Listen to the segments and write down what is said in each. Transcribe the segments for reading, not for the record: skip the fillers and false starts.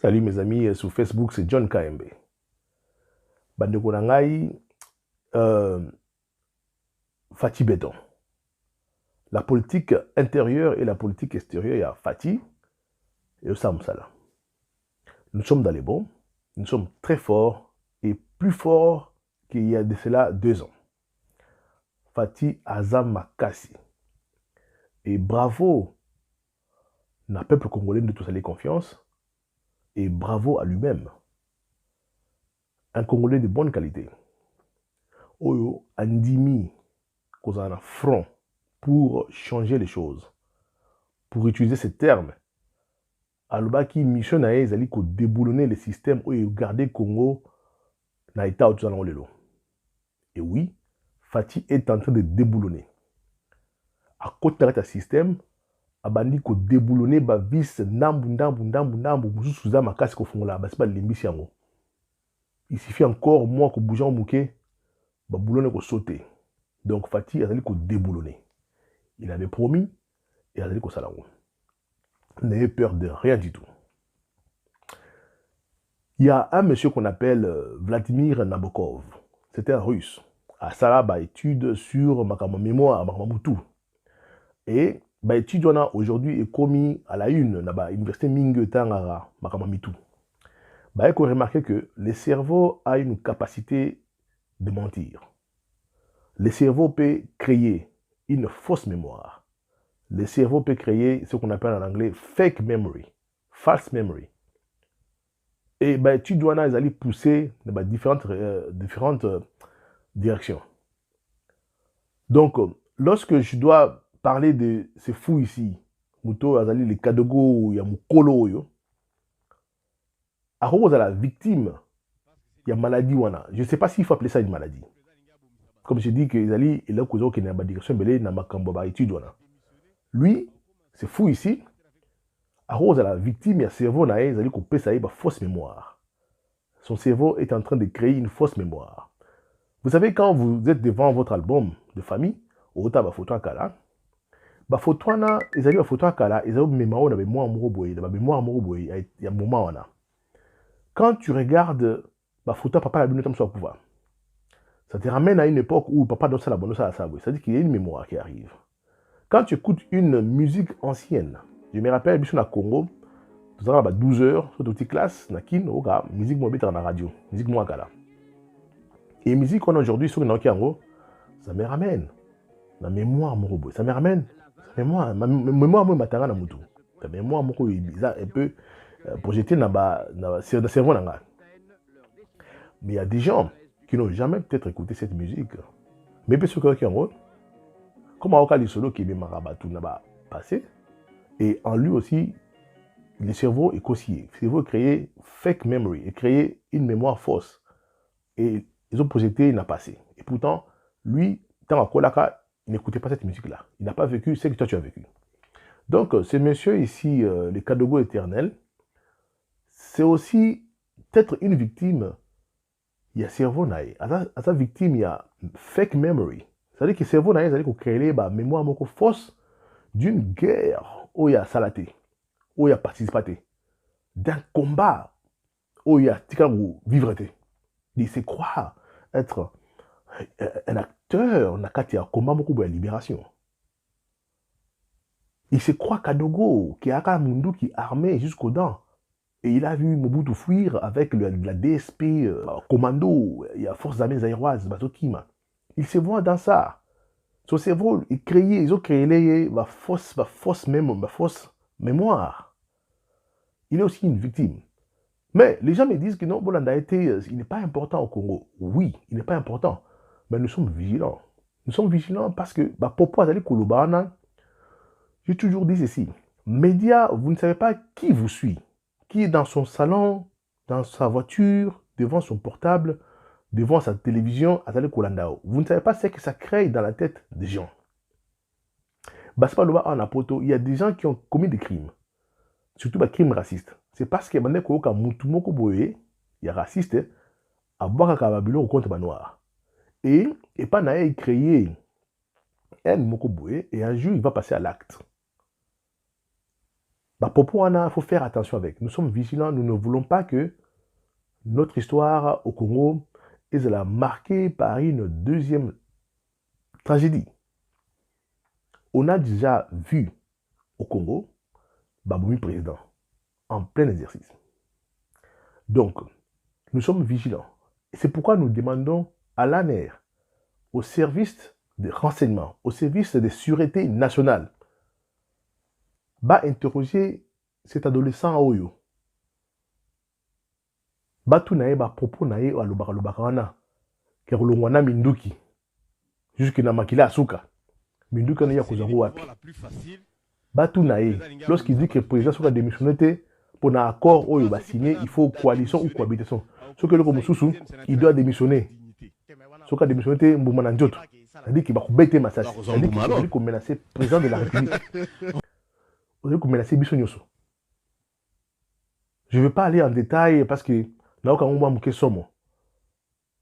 Salut mes amis, sur Facebook, c'est John KMB. Bandeko na ngai, Fati Béton. La politique intérieure et la politique extérieure, il y a Fati et Osam Sala. Nous sommes dans les bons, nous sommes très forts et plus forts qu'il y a de cela 2 ans. Fati Azam Makasi. Et bravo na peuple congolais de tous les confiance et bravo à lui-même. Un Congolais de bonne qualité. Oyo Andimi Kozana front pour changer les choses. Pour utiliser ces termes, alobaki mission na ezali ko déboulonner le système ou garder Congo na état où lelo. Et oui, Fati est en train de déboulonner. À côté de ce système, abandi ko déboulonner ba vis ndambu mususu za makasi ko fongola ba siba limbisi yango. Il suffit encore moi ko bouger en mouké ba boulonner ko sauter. Donc Fati azali ko déboulonner. Il avait promis et azali ko salango. N'ayez peur de rien du tout. Il y a un monsieur qu'on appelle Vladimir Nabokov. C'était un russe. À Salaba, étude sur ma mémoire à Makamutu. Et l'étude aujourd'hui est commis à la une à l'université Mingue Tangara, Makamamitu. Il faut remarquer que le cerveau a une capacité de mentir. Le cerveau peut créer une fausse mémoire. Le cerveau peut créer ce qu'on appelle en anglais fake memory, false memory. Et tu dois aller pousser dans différentes directions. Donc, lorsque je dois parler de ces fous ici, Muto Azali, les Kadogo, il y a Mukolo, à cause de la victime, il y a maladie. Je ne sais pas s'il faut appeler ça une maladie. Comme je dis que Azali, il a causé qu'il y a une direction, mais il y a une étude. Lui, c'est fou ici. À cause de la victime, il y a un cerveau, il a coupé ça, il y a fausse mémoire. Son cerveau est en train de créer une fausse mémoire. Vous savez, quand vous êtes devant votre album de famille, au ta photo à kala, photo na, ils ont photo à kala, ils ont mémoire, na mémoire moroboy, na mémoire moroboy, il y a un moment là. Quand tu regardes photo papa la binota soit pouvoir, ça te ramène à une époque où papa donne ça la bonne ça à ça, c'est-à-dire qu'il y a une mémoire qui arrive. Quand tu écoutes une musique ancienne, je me rappelle, biso na Congo, tout à 12 heures, sur toute classe, na kin, oka, musique moi dans la radio, musique moi kala. Et musique qu'on a aujourd'hui sur une Kiango, ça me ramène la mémoire moroboy, ça me ramène la mémoire moi matanga na mutu. La mémoire moko bizarre un peu projeté dans le cerveau nanga. Mais il y a des gens qui n'ont jamais peut-être écouté cette musique. Mais peut-être que Kiango, comme Aoka Lisolo qui est Marabatu n'a passé, et en lui aussi, le cerveau est cossillé. Le cerveau a créé fake memory, et créé une mémoire fausse. Et ils ont projeté, il n'a passé. Et pourtant, lui, tant à Kolaka, il n'écoutait pas cette musique-là. Il n'a pas vécu ce que toi tu as vécu. Donc, ce monsieur ici, le Kadogo éternel, c'est aussi peut-être une victime. Il y a cerveau naïe. À sa victime, il y a fake memory. C'est-à-dire que le cerveau naïe, c'est-à-dire qu'on crée une mémoire fausse d'une guerre où il y a salaté, où il y a participé, d'un combat où il y a vivre. Il se croit être un acteur dans un combat de libération. Il se croit Kadogo, qui a un Mundu qui est armé jusqu'aux dents. Et il a vu Mobutu fuir avec la DSP, commando, il y a forces armées aéroises, Batokima. Il se voit dans ça. Son cerveau, ils ont créé la fausse mémoire. Il est aussi une victime. Mais les gens me disent que non, Bolanda il n'est pas important au Congo. Oui, il n'est pas important. Mais nous sommes vigilants. Nous sommes vigilants parce que, pourquoi aller Kolobana, j'ai toujours dit ceci. Médias, vous ne savez pas qui vous suit. Qui est dans son salon, dans sa voiture, devant son portable, devant sa télévision, à Tale Kolandao. Vous ne savez pas ce que ça crée dans la tête des gens. Baspa Loba en Apoto, il y a des gens qui ont commis des crimes. Surtout des crimes racistes. C'est parce que maintenant, il y a raciste, à boire Kababilo contre les noirs. Et pas naïe créer un Mokoboé, et un jour, il va passer à l'acte. Bah, propos, il faut faire attention avec. Nous sommes vigilants, nous ne voulons pas que notre histoire au Congo est marquée par une deuxième tragédie. On a déjà vu au Congo Baboumi président en plein exercice. Donc, nous sommes vigilants. C'est pourquoi nous demandons à l'ANER, au service des renseignements, au service des sûretés nationales, interroger cet adolescent Oyo. Batu nae ba propos nae alobaka wana ke kolongwana minduki jusque na makila asuka minduki na ya kozango wapi batu nae lorsqu'il dit que le président soka démissionné pour un accord Oyo ba signé il faut coalition ou cohabitation ce que le mususu il doit démissionner soka démissionné mbuma na njoto c'est-à-dire qu'il va kubete masasi c'est-à-dire qu'il va menacer le président de la République il va menacer biso nyoso. Je ne vais pas aller en détail parce que nous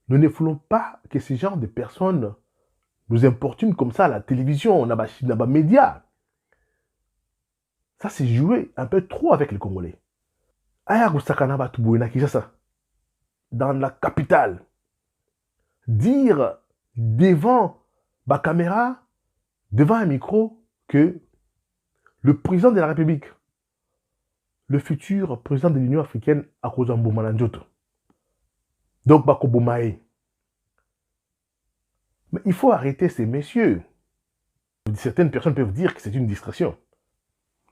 ne voulons pas que ce genre de personnes nous importunent comme ça à la télévision, on a des médias. Ça, c'est jouer un peu trop avec les Congolais. Dans la capitale, dire devant la caméra, devant un micro, que le président de la République, le futur président de l'Union africaine, a cause d'un Njoto. Donc, Bakobomae. Mais il faut arrêter ces messieurs. Certaines personnes peuvent dire que c'est une distraction.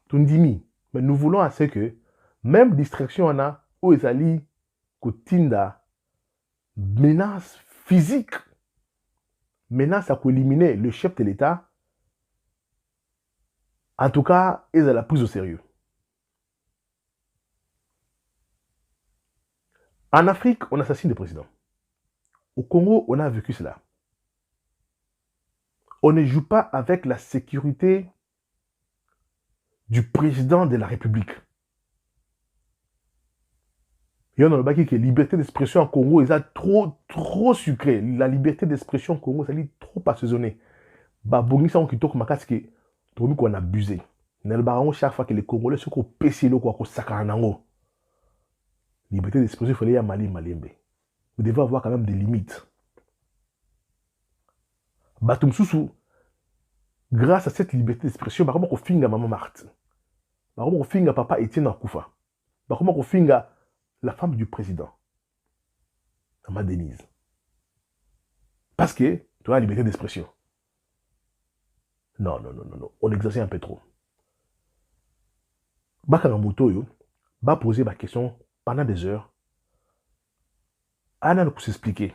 Tundimi. Mais nous voulons assez que, même distraction, on a, Oezali, Kotinda, menace physique, menace à éliminer le chef de l'État. En tout cas, ils ont la prise au sérieux. En Afrique, on assassine des présidents. Au Congo, on a vécu cela. On ne joue pas avec la sécurité du président de la République. Il y en a qui que la liberté d'expression en Congo est trop sucrée. La liberté d'expression en Congo, ça est trop assaisonnée. Babongi ça on qui toque makas que tout qu'on a abusé. Chaque fois que les Congolais sont au PC quoi ko sakaranango. Liberté d'expression, il fallait y aller malimbe. Vous devez avoir quand même des limites. Batum Soussou, grâce à cette liberté d'expression, par exemple, on finga maman Marthe. Par exemple, on finga papa Étienne Akoufa. Par exemple, on finga la femme du président, Maman Denise. Parce que tu as la liberté d'expression. Non. On exagère un peu trop. Bakarambuto, va poser ma question pendant des heures. Anna nous s'expliquer.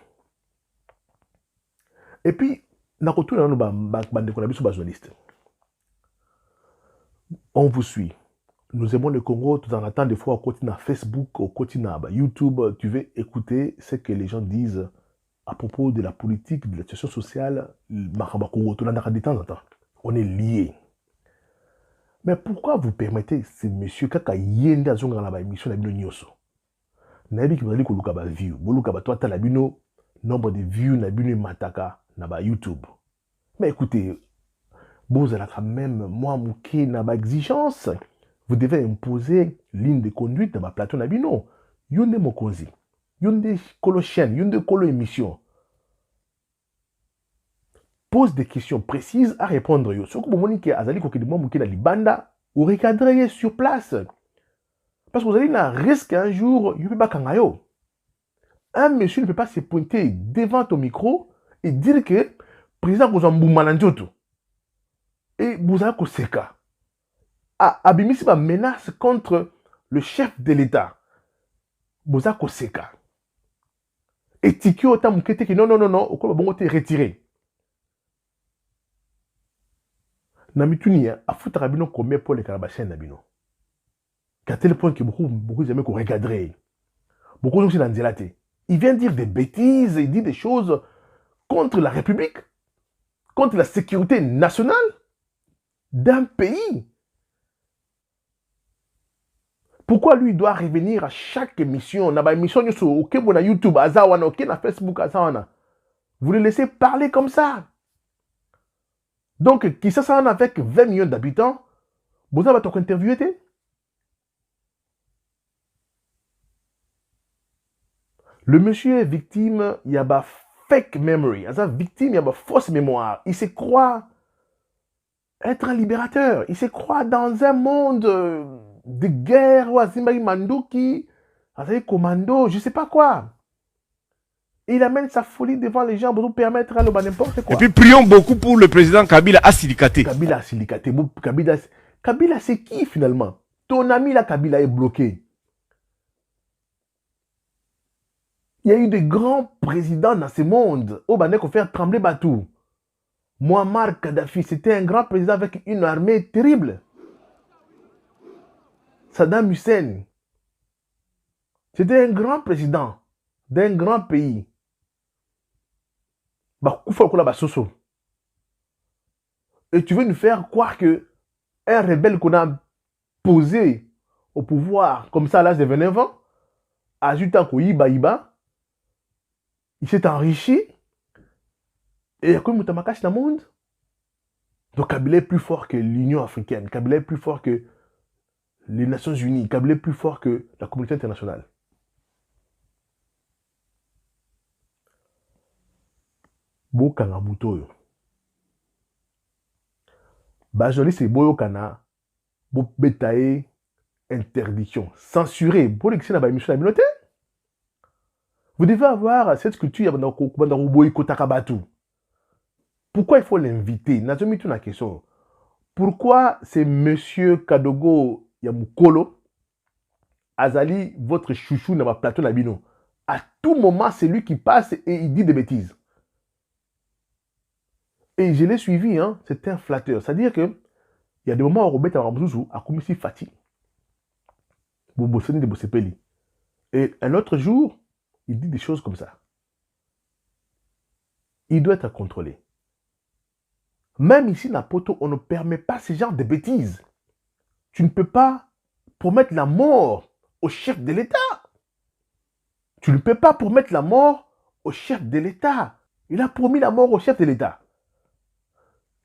Et puis, on vous suit. Nous aimons le Congo, tout en attendant des fois au côté de Facebook, au côté de YouTube. Tu veux écouter ce que les gens disent à propos de la politique, de la situation sociale. De temps en temps. On est liés. Mais pourquoi vous permettez ces messieurs kaka yende azonga na ba émission na bino nyoso? Nabi ki bazali ko luka ba view, boluka ba toi la bino nombre de views na bino mataka na ba YouTube. Mais écoutez, vous avez quand même moi mouké na ba exigence. Vous devez imposer ligne de conduite dans ma plateau na bino. Yonde mokonzi, yonde kolo chaîne, yonde kolo émission. Pose des questions précises à répondre. Ce que vous dites, azali ko kidi mouké na libanda ou recadrer sur place. Parce que vous avez un risque un jour, un monsieur ne peut pas se pointer devant ton micro et dire que le président Kozamboumanandjoto et Bouzako Seka a abimé ma menace contre le chef de l'État. Bouzako Seka. Et Tiki Ota Moukete qui non, au quoi bon t'es retiré. Namituni a foutu Rabino combien pour les Karabachens Nabino. Qu'à tel point que beaucoup jamais qu'on regarderait. Beaucoup de gens dans Zélaté. Il vient dire des bêtises, il dit des choses contre la République, contre la sécurité nationale d'un pays. Pourquoi lui doit revenir à chaque émission? On a une émission sur YouTube, Azawana, na Facebook, Azawana. Vous le laissez parler comme ça. Donc, qui ça avec 20 millions d'habitants, vous avez votre interviewé? Le monsieur est victime, il y a une fake memory. Il est victime, il y a une fausse mémoire. Il se croit être un libérateur. Il se croit dans un monde de guerre, ou Azimbaï Mandoki, Azimbaï Commando, je ne sais pas quoi. Et il amène sa folie devant les gens pour nous permettre à n'importe quoi. Et puis prions beaucoup pour le président Kabila Asilicaté. Kabila Asilicaté. Kabila c'est qui finalement? Ton ami là, Kabila est bloqué. Il y a eu de grands présidents dans ce monde. Au Banek, on fait trembler Batou. Muammar Kadhafi, c'était un grand président avec une armée terrible. Saddam Hussein, c'était un grand président d'un grand pays. Et tu veux nous faire croire que un rebelle qu'on a posé au pouvoir, comme ça à l'âge de 29 ans, ajoutant qu'Iba Iba, il s'est enrichi. Et il y a comme Moutamakash dans le monde. Donc Kabila est plus fort que l'Union africaine. Kabila est plus fort que les Nations Unies. Kabila est plus fort que la communauté internationale. Bokanga Butoyo. Bajoli c'est Boyokana. Betae interdiction. Censuré. Vous devez avoir cette culture. Pourquoi il faut l'inviter? Nazomi tout la question. Pourquoi c'est Monsieur Kadogo Yamukolo Azali, votre chouchou dans ma plateau Nabino? À tout moment, c'est lui qui passe et il dit des bêtises. Et je l'ai suivi, hein, c'est un flatteur. C'est-à-dire que il y a des moments où Robert Amamzouzou a commis si fatigue. Et un autre jour, il dit des choses comme ça. Il doit être contrôlé. Même ici, Napoto, on ne permet pas ce genre de bêtises. Tu ne peux pas promettre la mort au chef de l'État. Tu ne peux pas promettre la mort au chef de l'État. Il a promis la mort au chef de l'État.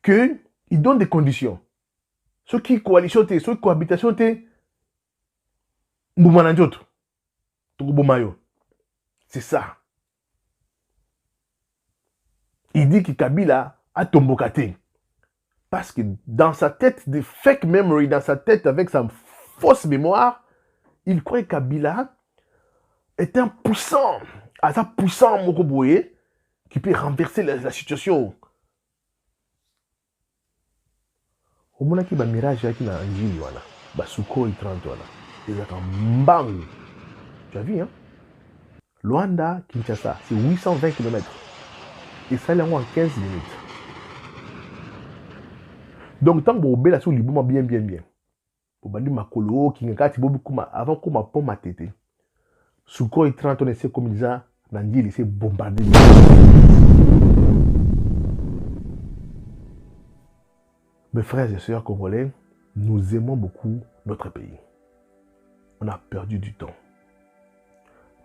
Qu'il donne des conditions. Ceux qui coalition, ceux qui cohabitation, c'est ça. Il dit que Kabila a tombokaté. Parce que dans sa tête de fake memory, dans sa tête avec sa fausse mémoire, il croit que Kabila est un puissant, un puissant Mokoboye qui peut renverser la situation. Au moment qui va mirage qui na Anjili wana, ba Sukhoi 30 wana, ils attendent mbang. Tu as vu hein? Luanda, Kinshasa, c'est 820 km. Et ça là en 15 minutes. Donc tant que vous avez sur Libouma bien. Vous avez makolo qui ngakati bobu kuma avant kuma pom ma tete. Sukhoi 30 on essaie comme ça, Nandili c'est bombardé. Mes frères et sœurs congolais, nous aimons beaucoup notre pays. On a perdu du temps.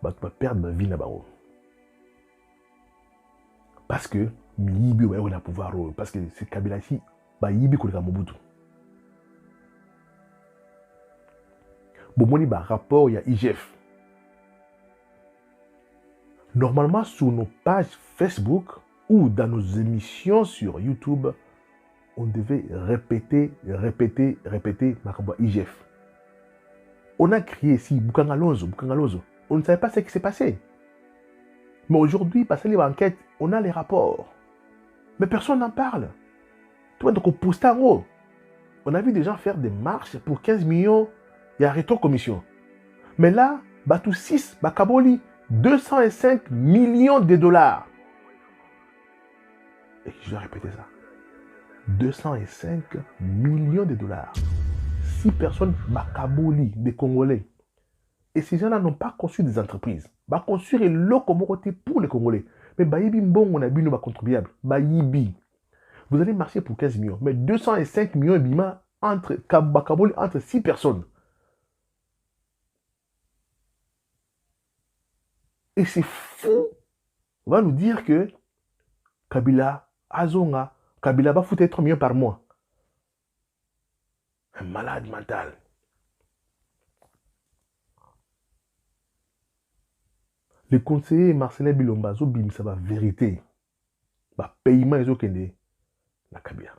On va perdre ma vie là-bas. Parce que Miyibi on a pouvoir. Parce que c'est Kabila ici, Yibi Koleka Mobutu. Bon, il y a un rapport, il y a IGF. Normalement, sur nos pages Facebook ou dans nos émissions sur YouTube, on devait répéter Makambo IGF. On a crié ici Bukangalozo. On ne savait pas ce qui s'est passé. Mais aujourd'hui, passé les enquêtes, on a les rapports. Mais personne n'en parle. Toi, donc on poste en haut. On a vu des gens faire des marches pour 15 millions. Il y a rétro-commission. Mais là, Batou 6, Bakaboli, 205 millions de dollars. Et je vais répéter ça. 205 millions de dollars. 6 personnes Bakaboli, des Congolais. Et ces gens-là n'ont pas conçu des entreprises. Bah construire le Comoroté pour les Congolais. Mais Bayibi Mbong, on a bu nos contribuables. Bayibi. Vous allez marcher pour 15 millions. Mais 205 millions de bima entre Bakaboli, entre 6 personnes. Et c'est fou. On va nous dire que Kabila, Azonga, Kabila va foutre 3 millions par mois. Un malade mental. Le conseiller Marcelin Bilomba, Zobim, ça va vérité. Bah, paiement, ils ont la Kabila.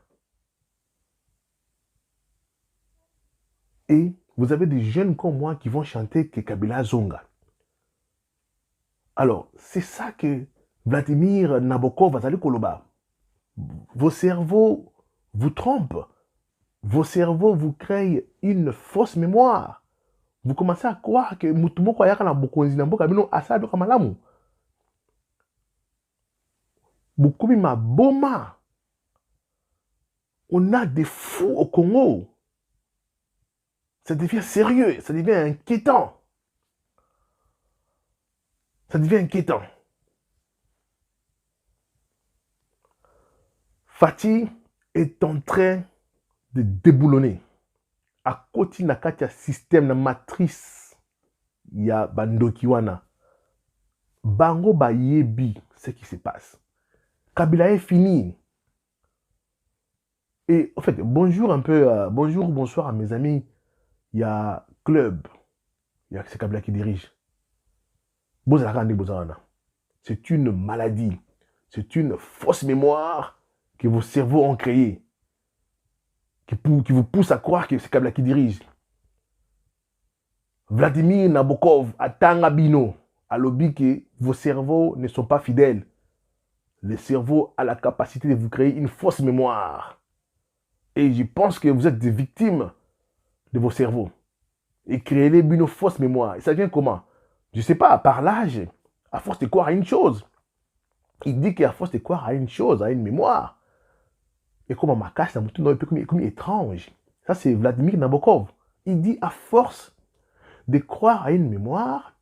Et vous avez des jeunes comme moi qui vont chanter que Kabila Zonga. Alors, c'est ça que Vladimir Nabokov va aller Koloba. Vos cerveaux vous trompent. Vos cerveaux vous créent une fausse mémoire. Vous commencez à croire que Mutumo Kwayaka na Bokonzi na Mboka Bino Asado Kamalamu. Bukumi Maboma. On a des fous au Congo. Ça devient sérieux, ça devient inquiétant. Ça devient inquiétant. Fatih est en train de déboulonner. À côté de la système, la matrice, il y a Bandokiwana. Bango ba yebi, ce qui se passe. Kabila est fini. Et en fait, bonjour un peu, bonjour, bonsoir à mes amis. Il y a Club. Il y a c'est Kabila qui dirige. C'est une maladie. C'est une fausse mémoire que vos cerveaux ont créée. Qui vous pousse à croire que c'est Kabila qui dirige. Vladimir Nabokov, Atanga Bino, a lobby que vos cerveaux ne sont pas fidèles. Le cerveau a la capacité de vous créer une fausse mémoire. Et je pense que vous êtes des victimes de vos cerveaux. Et créez-les une fausse mémoire. Et ça vient comment? Je ne sais pas, par l'âge, à force de croire à une chose. Il dit qu'à force de croire à une chose, à une mémoire, et comme ma casse, comme étrange. Ça, c'est Vladimir Nabokov. Il dit à force de croire à une mémoire,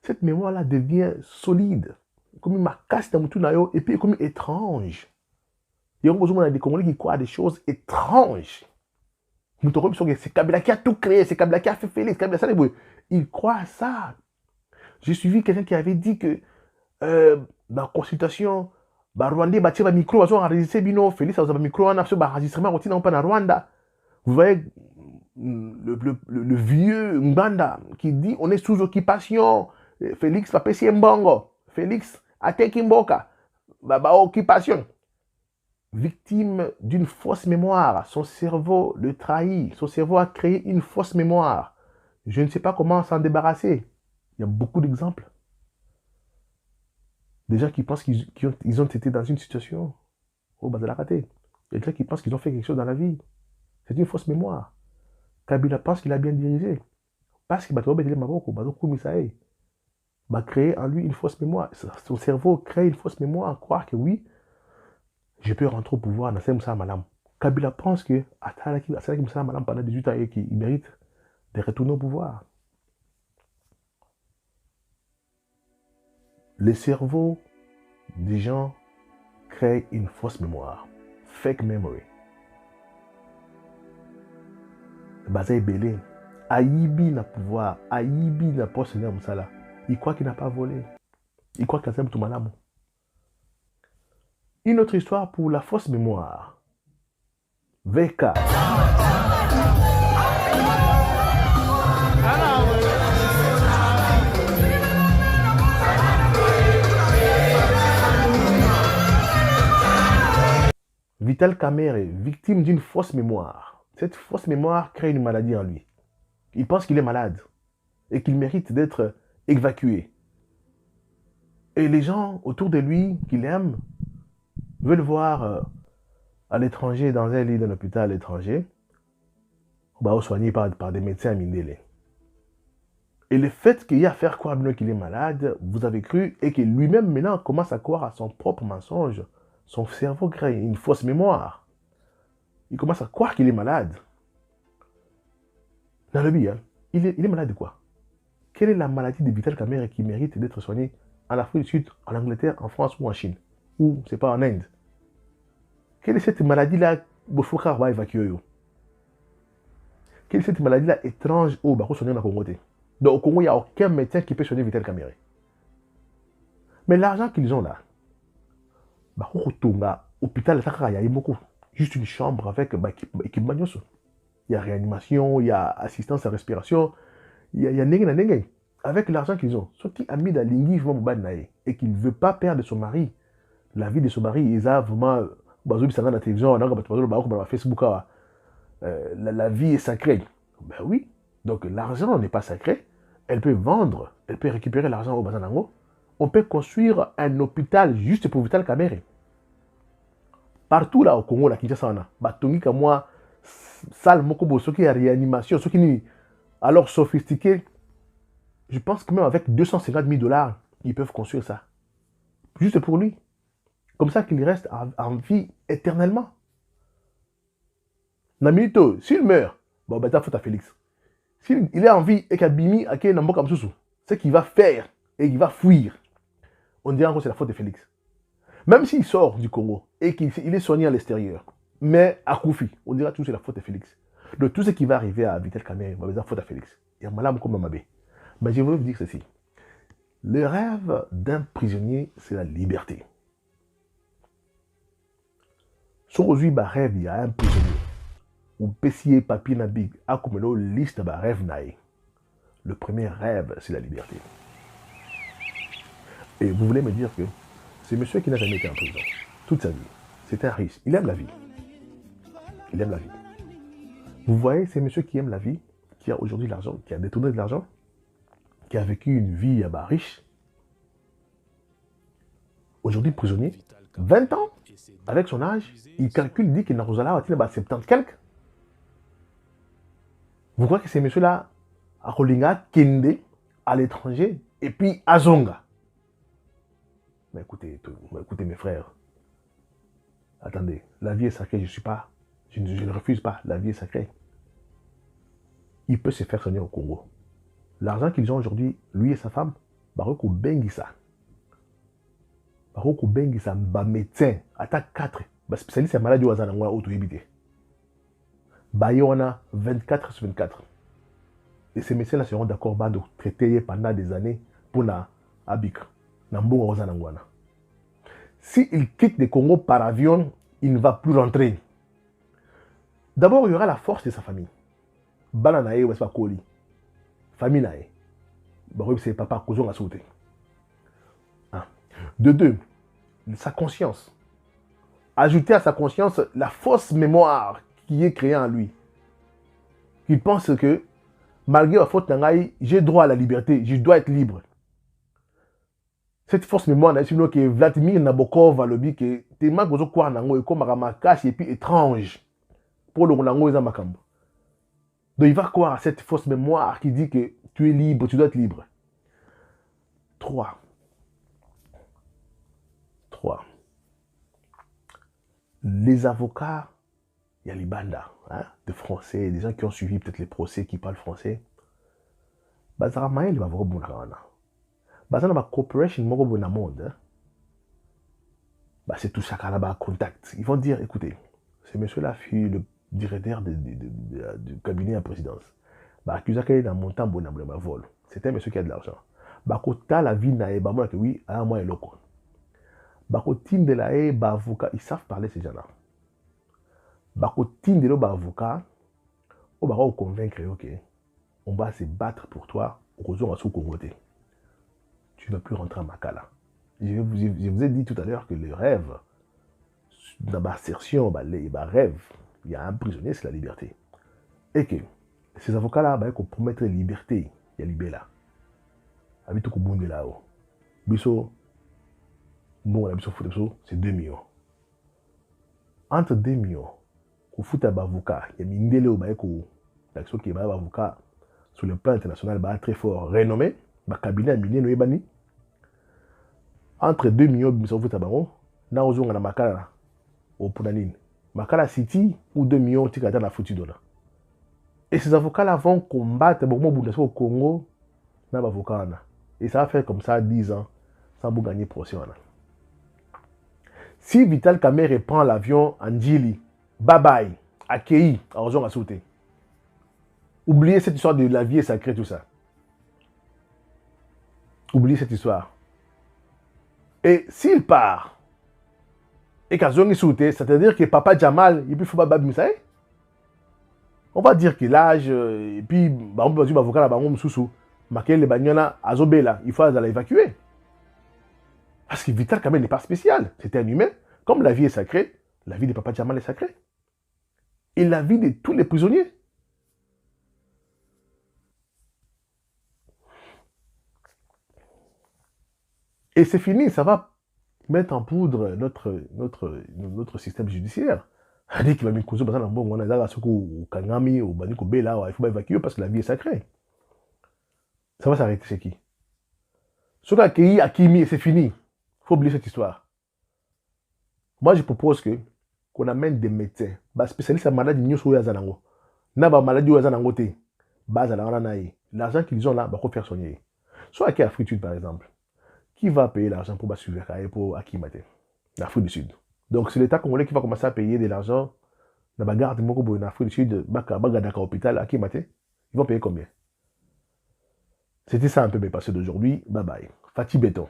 cette mémoire-là devient solide. Comme ma casse, et puis comme étrange. Il y a des Congolais qui croient à des choses étranges. C'est Kabila qui a tout créé, c'est Kabila qui a fait Félix, Kabila ça. Il croit à ça. J'ai suivi quelqu'un qui avait dit que dans la consultation, Rwanda bâti un micro, ils ont enregistré Bino, Félix, ils ont un micro, on a fait un enregistrement, on n'a pas dans Rwanda. Vous voyez le vieux Nganda qui dit on est sous occupation, Félix va passer Mbongo, Félix a été Mboka, occupation. Victime d'une fausse mémoire, son cerveau le trahit, son cerveau a créé une fausse mémoire. Je ne sais pas comment s'en débarrasser. Il y a beaucoup d'exemples. Des gens qui pensent qu'ils ont été dans une situation au bas de la raté. Il y a des gens qui pensent qu'ils ont fait quelque chose dans la vie. C'est une fausse mémoire. Kabila pense qu'il a bien dirigé. Parce qu'il va créer en lui une fausse mémoire. Son cerveau crée une fausse mémoire, croire que oui, je peux rentrer au pouvoir dans Moussa Malam. Kabila pense que Moussa Malam pendant 18 ans et qu'il mérite de retourner au pouvoir. Le cerveau des gens crée une fausse mémoire. Fake memory. Bazaï Belé. Aïbi n'a pouvoir. Aïbi n'a pas Seigneur Moussala. Il croit qu'il n'a pas volé. Il croit qu'il a fait tout malam. Une autre histoire pour la fausse mémoire. VK. Vital Kamerhe, victime d'une fausse mémoire. Cette fausse mémoire crée une maladie en lui. Il pense qu'il est malade et qu'il mérite d'être évacué. Et les gens autour de lui, qu'il aime, veulent voir à l'étranger, dans un lit d'un hôpital à l'étranger, soigné par des médecins à Mindele. Et le fait qu'il y a à faire croire qu'il est malade, vous avez cru, et que lui-même maintenant commence à croire à son propre mensonge, son cerveau crée une fausse mémoire. Il commence à croire qu'il est malade. Dans le but, hein, il est malade de quoi? Quelle est la maladie de Vital Kamerhe qui mérite d'être soignée en Afrique du Sud, en Angleterre, en France ou en Chine? Ou c'est pas en Inde? Quelle est cette maladie-là que va évacuer? Quelle est cette maladie-là étrange au soigner dans le Congo? Donc au Congo, il n'y a aucun médecin qui peut soigner Vital Kamerhe. Mais l'argent qu'ils ont là, hôpital, il y a beaucoup. Juste une chambre avec équipement. Il y a réanimation, il y a assistance à respiration, il y a nengue. avec l'argent qu'ils ont, ceux qui ont mis dans l'ingui et qui ne veut pas perdre son mari, la vie de son mari, ils ont vraiment, la télévision, Facebook, la vie est sacrée. Ben oui, donc l'argent n'est pas sacré. Elle peut vendre, elle peut récupérer l'argent au Bazanango. On peut construire un hôpital juste pour Vital Kamerhe. Partout là au Congo, la Kinshasa, on a batongi comme moi, salle mokobo, ceux qui a réanimation, ceux qui ni alors sophistiqués. Je pense que même avec 250 000 $, ils peuvent construire ça. Juste pour lui. Comme ça qu'il reste en vie éternellement. Namito, s'il meurt, bon, ben, t'as faute à Félix. S'il est en vie et qu'Abimi a un comme Soussou, c'est qu'il va faire et il va fuir. On dirait que c'est la faute de Félix. Même s'il sort du Congo et qu'il est soigné à l'extérieur, mais à Koufi, on dirait que c'est la faute de Félix. Donc tout ce qui va arriver à Vital Kamerhe, c'est la faute à Félix. Il y a malade comme Mabé. Mais je voulais vous dire ceci. Le rêve d'un prisonnier, c'est la liberté. Sur aujourd'hui, il rêve, il y a un prisonnier. Ou pessier papier nabig, accumulé liste de rêve naï. Le premier rêve, c'est la liberté. Et vous voulez me dire que c'est monsieur qui n'a jamais été en prison. Toute sa vie. C'est un riche. Il aime la vie. Il aime la vie. Vous voyez, c'est monsieur qui aime la vie, qui a aujourd'hui de l'argent, qui a détourné de l'argent, qui a vécu une vie riche. Aujourd'hui prisonnier, 20 ans, avec son âge, il calcule, il dit qu'il n'a pas 70 quelques. Vous croyez que ces messieurs-là, à Rolinga, Kende, à l'étranger, et puis à Zonga. Mais écoutez mes frères, attendez, la vie est sacrée, je ne refuse pas, la vie est sacrée. Il peut se faire soigner au Congo. L'argent qu'ils ont aujourd'hui, lui et sa femme, Baroko Bengisa. Baroko Bengisa, médecin, attaque 4, spécialiste en maladie au Azanangwa, auto-évité. Bayona 24/24. Et ces médecins-là seront d'accord de traiter pendant des années pour la Abik. S'il quitte le Congo par avion, il ne va plus rentrer. D'abord, il y aura la force de sa famille. Bananae ou pas Koli. Famille nae. C'est papa Kozon a sauté. De deux, sa conscience. Ajouter à sa conscience la fausse mémoire qui est créée en lui. Il pense que, malgré la faute d'Angaï, j'ai droit à la liberté, je dois être libre. Cette fausse mémoire, c'est que Vladimir Nabokov a le dit que tes mains sont quoi nango et comme Ramakash et puis étrange pour le nango et Makambo. Donc il va croire à cette fausse mémoire qui dit que tu es libre, tu dois être libre. 3. Les avocats, il y a les bandas, de français, des gens qui ont suivi peut-être les procès, qui parlent français. Bazaramaï, il va voir bon là. Bazarama corporation, il va voir bon monde. C'est tout ça qu'il a contact. Ils vont dire, écoutez, ce monsieur-là fut le directeur du cabinet à présidence. Accusé qu'il a un montant bon vol. C'est un monsieur qui a de l'argent. Kota la vie nae, moi que oui, à moi et l'autre. Bakotin de la haie, avocat, ils savent parler ces gens-là. Bakotin de l'avocat, on va convaincre, ok, on va se battre pour toi, au Congo. Tu ne vas plus rentrer à Makala. Je vous ai dit tout à l'heure que le rêve, dans ma assertion, rêve, il y a un prisonnier, c'est la liberté. Et que ces avocats-là, ils promettent la liberté, il y a libé là. Habite au bout de là-haut. Bisso, bon, c'est 2 millions. Entre 2 millions, il faut un avocat. Il y a un avocat qui est un avocat sur le plan international très fort, renommé. Le cabinet a million. Entre 2 millions, il faut un avocat. Il y a un Makala au Punanin. Makala City ou 2 millions, il y a un avocat. Et ces avocats-là vont combattre au Congo dans l'avocat. Et ça va faire comme ça 10 ans sans vous gagner procès. Si Vital Kamerhe prend l'avion en Djili, bye bye, à Kei, à Ozon à sauter. Oubliez cette histoire de la vie est sacrée, tout ça. Oubliez cette histoire. Et s'il part, et qu'Azon est sauté, c'est-à-dire que Papa Jamal, il peut faire Bab Moussaï. On va dire que l'âge, et puis, on va dire avocat là-bas, on soussou. Makele Bagnola, Azobela, il faut l'évacuer. Parce que Vital Kamerhe n'est pas spécial. C'est un humain. Comme la vie est sacrée, la vie de Papa Djamal est sacrée. Et la vie de tous les prisonniers. Et c'est fini, ça va mettre en poudre notre système judiciaire. Dès qu'il va mettre cause, on a au Kangami, au Baniko Bela, il faut pas évacuer parce que la vie est sacrée. Ça va s'arrêter, c'est qui? Ce qu'a accueilli Hakimi, c'est fini. Il faut oublier cette histoire. Moi, je propose qu'on amène des médecins, spécialistes en maladie, nous sommes Yazanango. N'a pas maladie ou Yazanango, l'argent qu'ils ont là, il faut faire soigner. Soit à Afrique, par exemple. Qui va payer l'argent pour suivre pour Akimate, l'Afrique du Sud? Donc c'est l'État congolais qui va commencer à payer de l'argent dans la garde de l'Afrique du Sud, Bagadaka hôpital, Akimate. Ils vont payer combien? C'était ça un peu mes passés d'aujourd'hui. Bye bye. Fatih Béton.